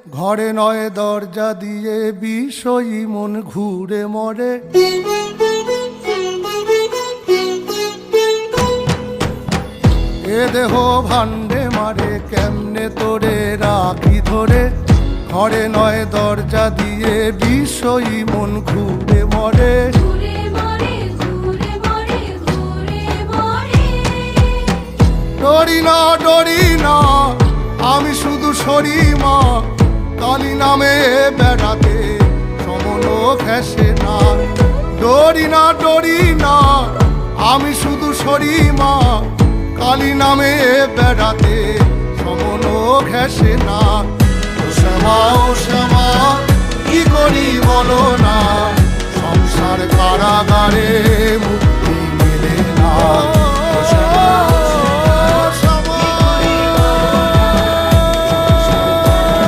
ঘরে নয় দরজা দিয়ে বিষয়ী মন ঘুরে মরে। এ দেহ ভান্ডে মারে কেমনে তোরে রাখি ধরে, ঘরে নয় দরজা দিয়ে বিষয়ী মন ঘুরে মরে। ডরি না ডরি না আমি শুধু সরি মা, কালী নামে বেড়াতে সমন ঘেসে না। ডরি না ডরি না আমি শুধু সরি মা, কালী নামে বেড়াতে সমন ঘেসে না।